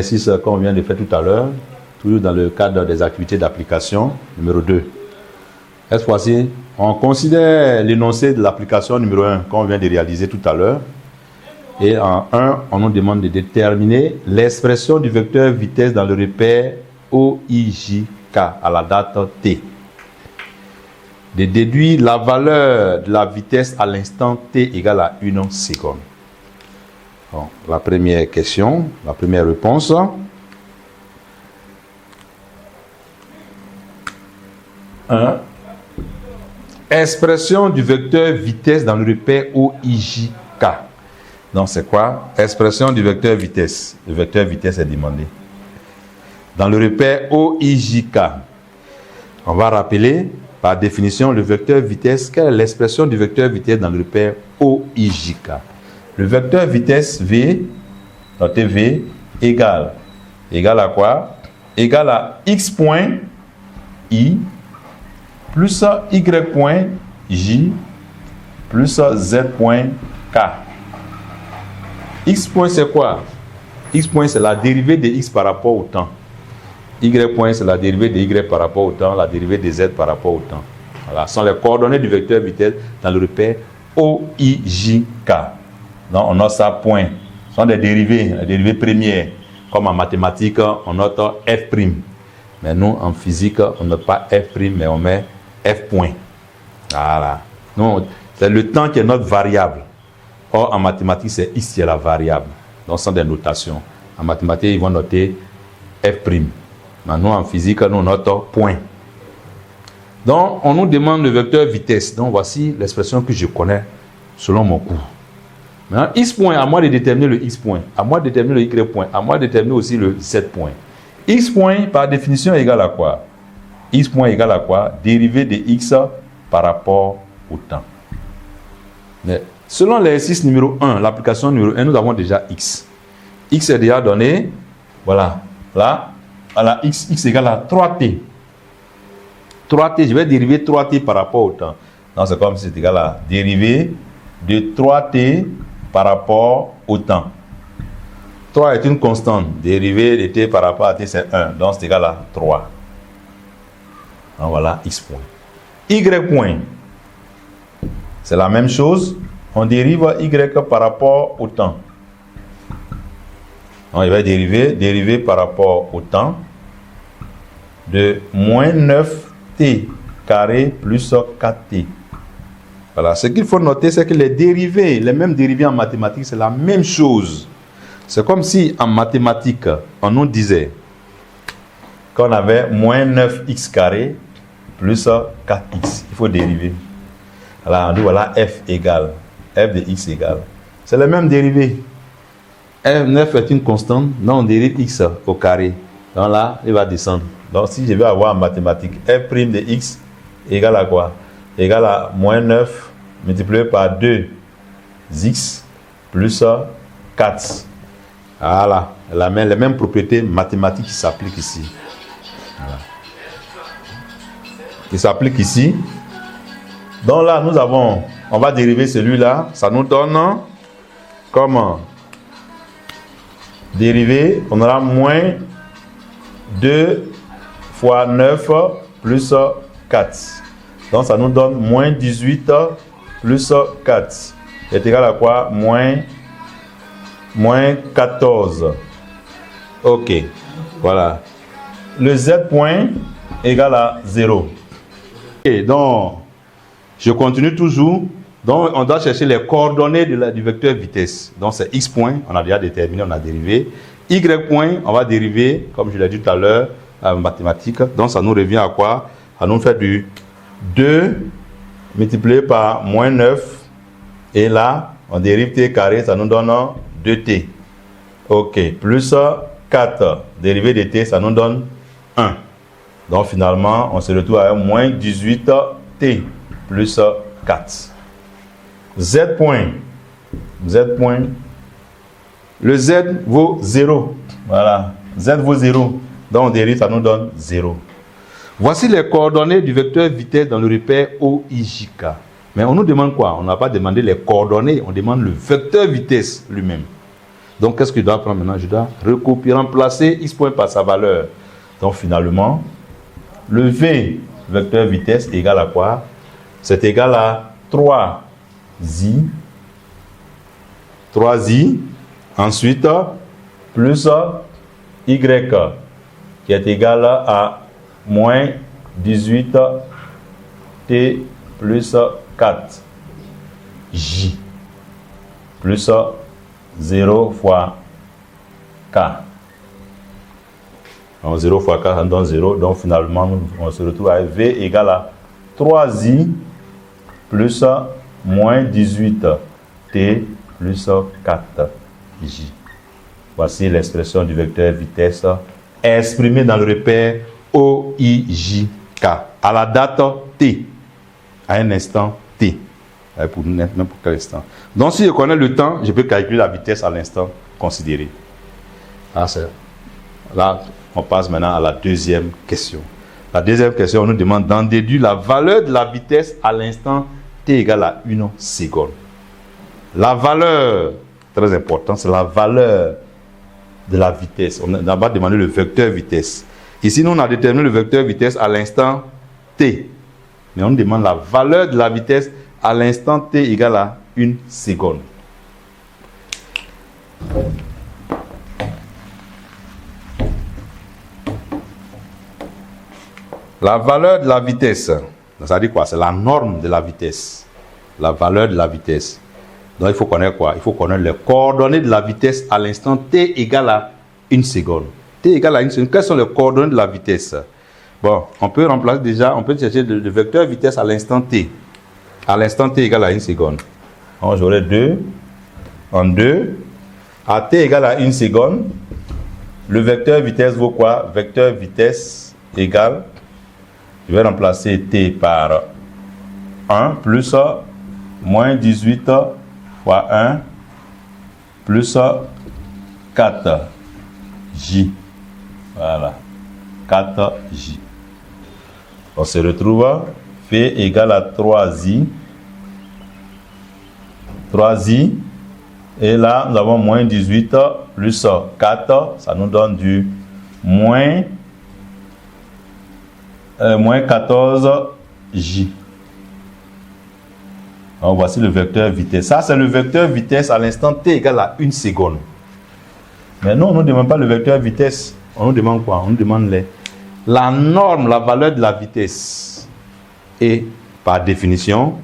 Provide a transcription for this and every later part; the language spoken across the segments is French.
Exercice qu'on vient de faire tout à l'heure, toujours dans le cadre des activités d'application, numéro 2. Cette fois-ci, on considère l'énoncé de l'application numéro 1 qu'on vient de réaliser tout à l'heure. Et en 1, on nous demande de déterminer l'expression du vecteur vitesse dans le repère OIJK à la date T. De déduire la valeur de la vitesse à l'instant T égale à 1 seconde. Bon, la première question, la première réponse. Expression du vecteur vitesse dans le repère OIJK. Donc c'est quoi? Expression du vecteur vitesse. Le vecteur vitesse est demandé. Dans le repère OIJK, on va rappeler par définition le vecteur vitesse. Quelle est l'expression du vecteur vitesse dans le repère OIJK? Le vecteur vitesse V, notez V, égale à quoi? Égale à x point I plus y point J plus z point K. X point c'est quoi? X point c'est la dérivée de x par rapport au temps. Y point c'est la dérivée de y par rapport au temps, la dérivée de z par rapport au temps. Voilà, ce sont les coordonnées du vecteur vitesse dans le repère OIJK. Donc on note ça point. Ce sont des dérivées, les dérivées premières. Comme en mathématiques, on note f'. Mais nous, en physique, on ne note pas f', mais on met f point. Voilà. C'est le temps qui est notre variable. Or, en mathématiques, c'est x qui est la variable. Donc, ce sont des notations. En mathématiques, ils vont noter f'. Mais nous, en physique, nous notons point. Donc, on nous demande le vecteur vitesse. Donc, voici l'expression que je connais selon mon cours. Maintenant, x point, à moi de déterminer le x point, à moi de déterminer le y point, à moi de déterminer aussi le z point. X point, par définition, est égal à quoi? X point est égal à quoi? Dérivée de x par rapport au temps. Mais selon l'exercice numéro 1, l'application numéro 1, nous avons déjà x. X est déjà donné, voilà, là, à la x égale à 3t. 3t, je vais dériver 3t par rapport au temps. Donc, c'est comme si c'est égal à dérivée de 3t par rapport au temps. 3 est une constante. Dérivée de t par rapport à t, c'est 1. Donc, c'est égal à 3. Donc, voilà, x point. Y point. C'est la même chose. On dérive y par rapport au temps. Donc, il va dériver par rapport au temps de moins 9t carré plus 4t. Voilà, ce qu'il faut noter, c'est que les dérivés, les mêmes dérivés en mathématiques, c'est la même chose. C'est comme si en mathématiques, on nous disait qu'on avait moins 9x carré plus 4x. Il faut dériver. Alors, on dit voilà f égale, f de x égale. C'est le même dérivé. F9 est une constante, donc on dérive x au carré. Donc là, il va descendre. Donc si je veux avoir en mathématiques f' de x égale à quoi? Égale à moins 9 multiplié par 2x plus 4. Voilà, les mêmes propriétés mathématiques qui s'appliquent ici. Voilà. Qui s'appliquent ici. Donc là, on va dériver celui-là. Ça nous donne comment? Dérivé, on aura moins 2 fois 9 plus 4. Donc, ça nous donne moins 18 plus 4. Est égal à quoi? Moins 14. Ok. Voilà. Le z point égale à 0. Et donc, je continue toujours. Donc, on doit chercher les coordonnées du vecteur vitesse. Donc, c'est x point, on a déjà déterminé, on a dérivé. Y point, on va dériver, comme je l'ai dit tout à l'heure, en mathématiques. Donc, ça nous revient à quoi? Ça nous fait du 2 multiplié par moins 9. Et là, on dérive t carré, ça nous donne 2t. Ok, plus 4 dérivé de t, ça nous donne 1. Donc, finalement, on se retrouve à moins 18t plus 4. Z point. Le z vaut 0. Voilà. Z vaut 0. Donc on dérive, ça nous donne 0. Voici les coordonnées du vecteur vitesse dans le repère OIJK. Mais on nous demande quoi? On n'a pas demandé les coordonnées, on demande le vecteur vitesse lui-même. Donc, qu'est-ce que je dois prendre maintenant? Je dois recopier, remplacer x point par sa valeur. Donc, finalement, le v, vecteur vitesse, est égal à quoi? C'est égal à 3i. 3i. Ensuite, plus y, qui est égal à moins 18t plus 4j plus 0 fois k. Donc 0 fois k, ça donne 0. Donc finalement, on se retrouve avec v égale à 3i plus moins 18t plus 4j. Voici l'expression du vecteur vitesse exprimée dans le repère OIJK à la date t, à un instant t. Pour n'importe quel instant. Donc, si je connais le temps, je peux calculer la vitesse à l'instant considéré. Là, on passe maintenant à la deuxième question. La deuxième question, on nous demande d'en déduire la valeur de la vitesse à l'instant t égale à 1 seconde. La valeur, très important, c'est la valeur de la vitesse. On a d'abord demandé le vecteur vitesse. Ici, nous, on a déterminé le vecteur vitesse à l'instant t. Mais on demande la valeur de la vitesse à l'instant t égale à 1 seconde. La valeur de la vitesse, ça dit quoi? C'est la norme de la vitesse. La valeur de la vitesse. Donc il faut connaître quoi? Il faut connaître les coordonnées de la vitesse à l'instant t égale à 1 seconde. T égale à 1 seconde. Quelles sont les coordonnées de la vitesse? Bon, on peut remplacer déjà, on peut chercher le vecteur vitesse à l'instant t. À l'instant t égale à 1 seconde. Donc j'aurai 2 en 2. À t égale à 1 seconde, le vecteur vitesse vaut quoi? Vecteur vitesse égale, je vais remplacer t par 1 plus moins 18 fois 1 plus 4j. Voilà, 4j. On se retrouve v égale à 3i. 3i. Et là, nous avon moins 18 plus 4. Ça nous donne du moins 14j. Donc, voici le vecteur vitesse. Ça, c'est le vecteur vitesse à l'instant t égale à 1 seconde. Mais nous, on ne demande pas le vecteur vitesse. On nous demande quoi? On nous demande la norme, la valeur de la vitesse. Et par définition,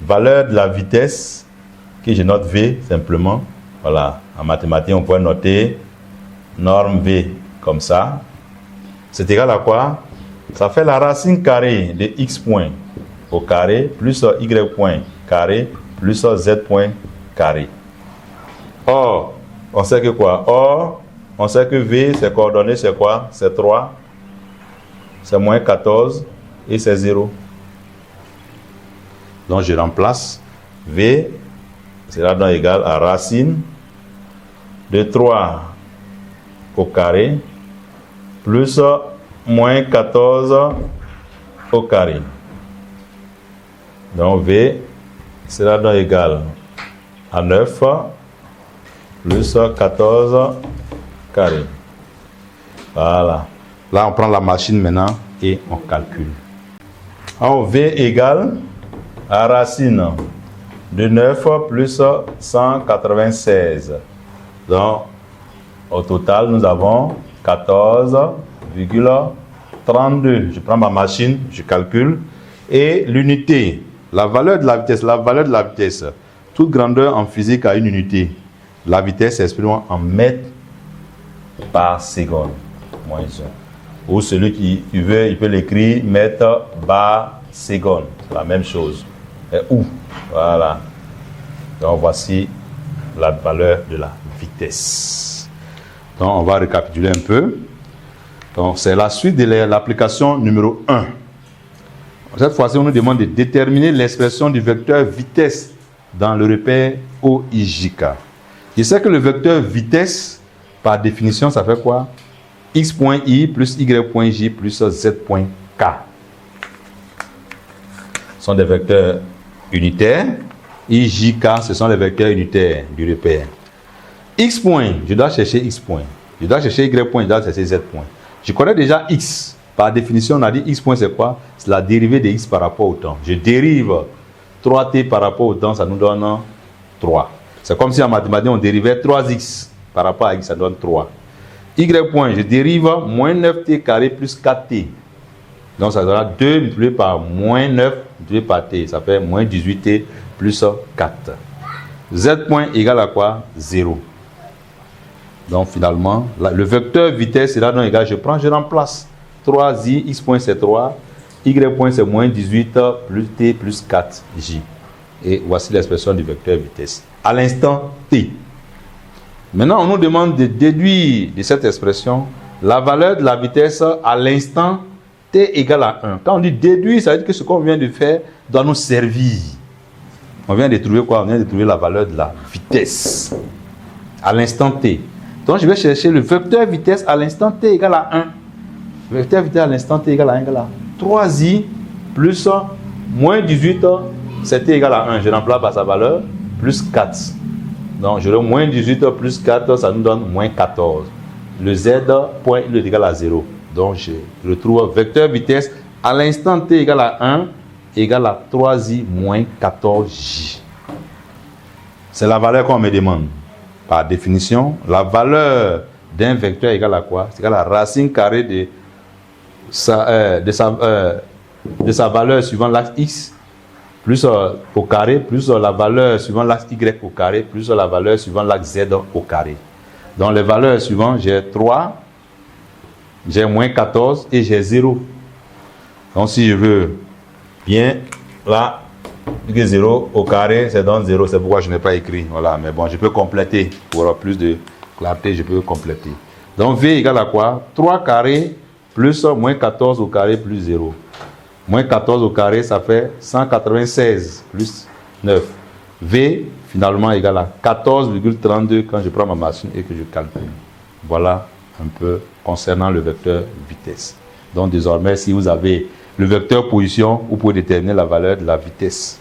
valeur de la vitesse, que je note V simplement. Voilà, en mathématiques, on pourrait noter norme V comme ça. C'est égal à quoi? Ça fait la racine carrée de x point au carré plus y point carré plus z point carré. Or, on sait que quoi? Or, on sait que V, ses coordonnées, c'est quoi? C'est 3, c'est moins 14 et c'est 0. Donc, je remplace V, cela donne égal à racine de 3 au carré plus moins 14 au carré. Donc, V, cela donne égal à 9 plus 14 carré. Voilà. Là, on prend la machine maintenant et on calcule. Alors, V égale à racine de 9 plus 196. Donc, au total, nous avons 14,32. Je prends ma machine, je calcule. Et l'unité, la valeur de la vitesse, toute grandeur en physique a une unité. La vitesse s'exprime en mètres par seconde. Moins 1. Ou celui qui veut, il peut l'écrire mètres par seconde. C'est la même chose. Et où? Voilà. Donc voici la valeur de la vitesse. Donc on va récapituler un peu. Donc c'est la suite de l'application numéro 1. Cette fois-ci, on nous demande de déterminer l'expression du vecteur vitesse dans le repère OIJK. Je sais que le vecteur vitesse, par définition, ça fait quoi? X point I plus Y point J plus Z point K. Ce sont des vecteurs unitaires. IJK, ce sont les vecteurs unitaires du repère. X point, je dois chercher X point. Je dois chercher Y point, je dois chercher Z point. Je connais déjà X. Par définition, on a dit X point, c'est quoi? C'est la dérivée de X par rapport au temps. Je dérive 3t par rapport au temps, ça nous donne 3. C'est comme si en mathématiques, on dérivait 3x par rapport à x, ça donne 3. Y point, je dérive moins 9t carré plus 4t. Donc ça donnera 2 multiplié par moins 9 multiplié par t. Ça fait moins 18t plus 4. Z point égale à quoi? 0. Donc finalement, le vecteur vitesse sera donc égal, je remplace. 3i, x point c'est 3, y point c'est moins 18 plus t plus 4j. Et voici l'expression du vecteur vitesse. À l'instant t. Maintenant, on nous demande de déduire de cette expression la valeur de la vitesse à l'instant t égale à 1. Quand on dit déduire, ça veut dire que ce qu'on vient de faire doit nous servir. On vient de trouver quoi? On vient de trouver la valeur de la vitesse à l'instant t. Donc, je vais chercher le vecteur vitesse à l'instant t égale à 1. Le vecteur vitesse à l'instant t égale à 1 égale à 3i plus moins 18, c'est t égale à 1. Je remplace par sa valeur plus 4. Donc, je le moins 18 plus 4, ça nous donne moins 14. Le z point il est égal à 0. Donc, je retrouve vecteur vitesse à l'instant t égale à 1 égale à 3i moins 14j. C'est la valeur qu'on me demande. Par définition, la valeur d'un vecteur égale à quoi? C'est égal à la racine carrée de sa valeur suivant l'axe x plus au carré plus la valeur suivant l'axe y au carré plus la valeur suivant l'axe z au carré. Donc les valeurs suivantes, j'ai 3, j'ai moins 14 et j'ai 0. Donc si je veux bien là, 0 au carré, c'est donc 0, c'est pourquoi je n'ai pas écrit. Voilà, mais bon, je peux compléter. Pour avoir plus de clarté, je peux compléter. Donc V égale à quoi? 3 carré plus moins 14 au carré plus 0. Moins 14 au carré, ça fait 196 plus 9. V, finalement, égale à 14,32 quand je prends ma machine et que je calcule. Voilà un peu concernant le vecteur vitesse. Donc désormais, si vous avez le vecteur position, vous pouvez déterminer la valeur de la vitesse.